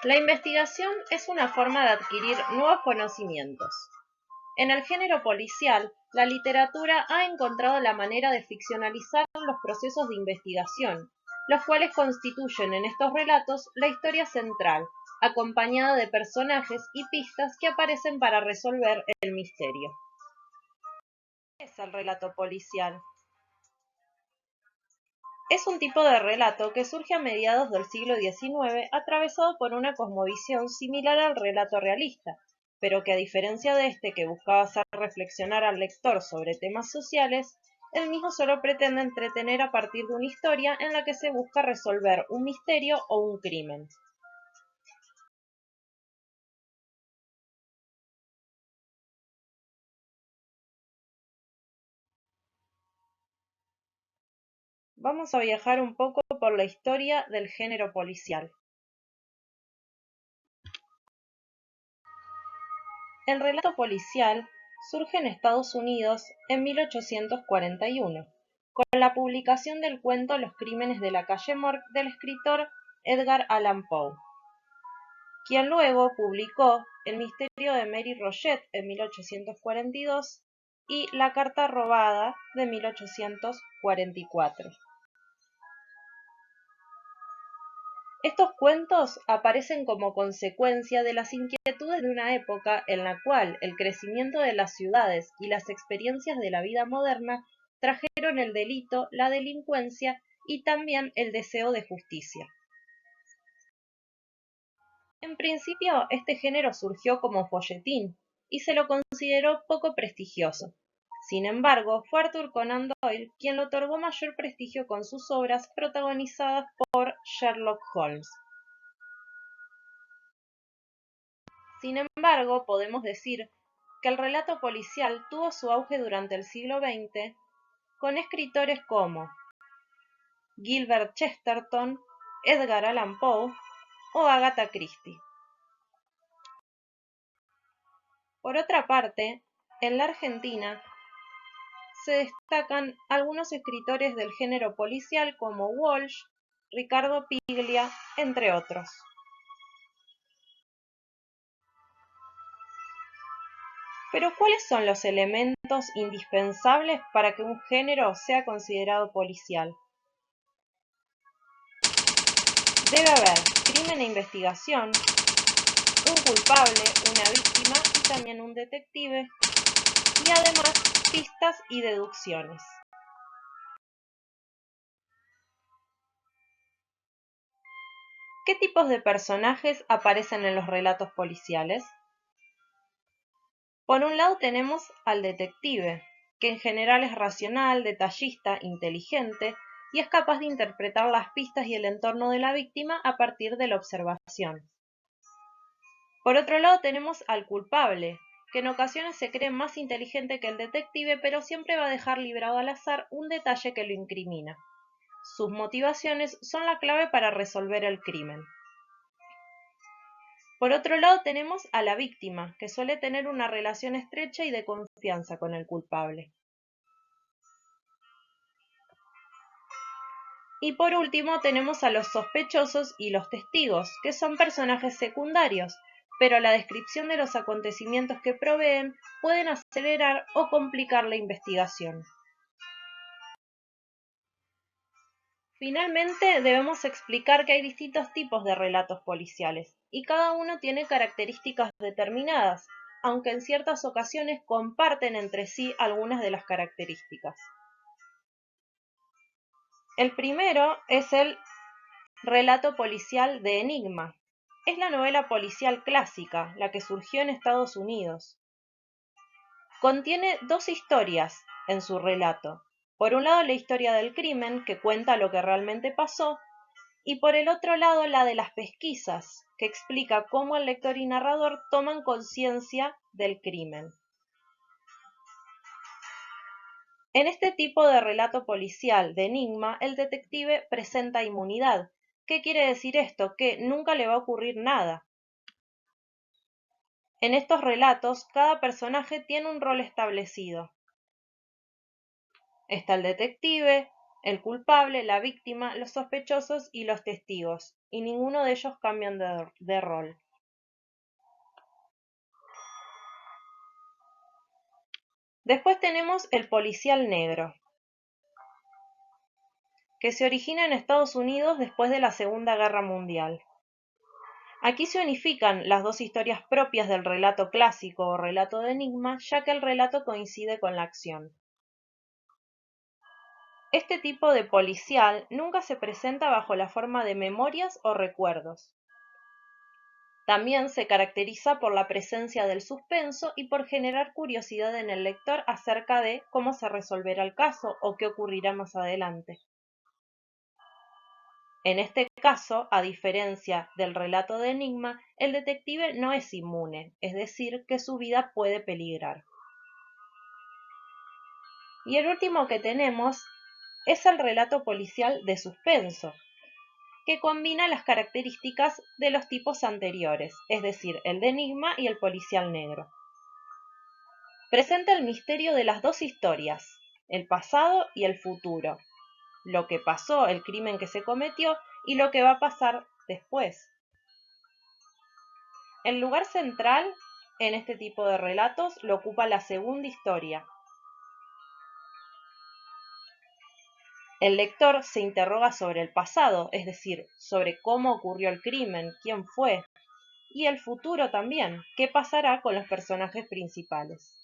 La investigación es una forma de adquirir nuevos conocimientos. En el género policial, la literatura ha encontrado la manera de ficcionalizar los procesos de investigación, los cuales constituyen en estos relatos la historia central, acompañada de personajes y pistas que aparecen para resolver el misterio. ¿Qué es el relato policial? Es un tipo de relato que surge a mediados del siglo XIX atravesado por una cosmovisión similar al relato realista, pero que a diferencia de este que buscaba hacer reflexionar al lector sobre temas sociales, el mismo solo pretende entretener a partir de una historia en la que se busca resolver un misterio o un crimen. Vamos a viajar un poco por la historia del género policial. El relato policial surge en Estados Unidos en 1841, con la publicación del cuento Los crímenes de la calle Morgue del escritor Edgar Allan Poe, quien luego publicó El misterio de Mary Roget en 1842 y La carta robada de 1844. Estos cuentos aparecen como consecuencia de las inquietudes de una época en la cual el crecimiento de las ciudades y las experiencias de la vida moderna trajeron el delito, la delincuencia y también el deseo de justicia. En principio, este género surgió como folletín y se lo consideró poco prestigioso. Sin embargo, fue Arthur Conan Doyle quien le otorgó mayor prestigio con sus obras protagonizadas por Sherlock Holmes. Sin embargo, podemos decir que el relato policial tuvo su auge durante el siglo XX con escritores como Gilbert Chesterton, Edgar Allan Poe o Agatha Christie. Por otra parte, en la Argentina se destacan algunos escritores del género policial como Walsh, Ricardo Piglia, entre otros. Pero ¿cuáles son los elementos indispensables para que un género sea considerado policial? Debe haber crimen e investigación, un culpable, una víctima y también un detective, y además pistas y deducciones. ¿Qué tipos de personajes aparecen en los relatos policiales? Por un lado tenemos al detective, que en general es racional, detallista, inteligente y es capaz de interpretar las pistas y el entorno de la víctima a partir de la observación. Por otro lado tenemos al culpable, que en ocasiones se cree más inteligente que el detective, pero siempre va a dejar librado al azar un detalle que lo incrimina. Sus motivaciones son la clave para resolver el crimen. Por otro lado tenemos a la víctima, que suele tener una relación estrecha y de confianza con el culpable. Y por último tenemos a los sospechosos y los testigos, que son personajes secundarios, pero la descripción de los acontecimientos que proveen pueden acelerar o complicar la investigación. Finalmente, debemos explicar que hay distintos tipos de relatos policiales, y cada uno tiene características determinadas, aunque en ciertas ocasiones comparten entre sí algunas de las características. El primero es el relato policial de enigma. Es la novela policial clásica, la que surgió en Estados Unidos. Contiene dos historias en su relato. Por un lado la historia del crimen, que cuenta lo que realmente pasó, y por el otro lado la de las pesquisas, que explica cómo el lector y narrador toman conciencia del crimen. En este tipo de relato policial de enigma, el detective presenta inmunidad. ¿Qué quiere decir esto? Que nunca le va a ocurrir nada. En estos relatos, cada personaje tiene un rol establecido. Está el detective, el culpable, la víctima, los sospechosos y los testigos, y ninguno de ellos cambian de rol. Después tenemos el policial negro, que se origina en Estados Unidos después de la Segunda Guerra Mundial. Aquí se unifican las dos historias propias del relato clásico o relato de enigma, ya que el relato coincide con la acción. Este tipo de policial nunca se presenta bajo la forma de memorias o recuerdos. También se caracteriza por la presencia del suspenso y por generar curiosidad en el lector acerca de cómo se resolverá el caso o qué ocurrirá más adelante. En este caso, a diferencia del relato de enigma, el detective no es inmune, es decir, que su vida puede peligrar. Y el último que tenemos es el relato policial de suspenso, que combina las características de los tipos anteriores, es decir, el de enigma y el policial negro. Presenta el misterio de las dos historias, el pasado y el futuro, lo que pasó, el crimen que se cometió y lo que va a pasar después. El lugar central en este tipo de relatos lo ocupa la segunda historia. El lector se interroga sobre el pasado, es decir, sobre cómo ocurrió el crimen, quién fue, y el futuro también, qué pasará con los personajes principales.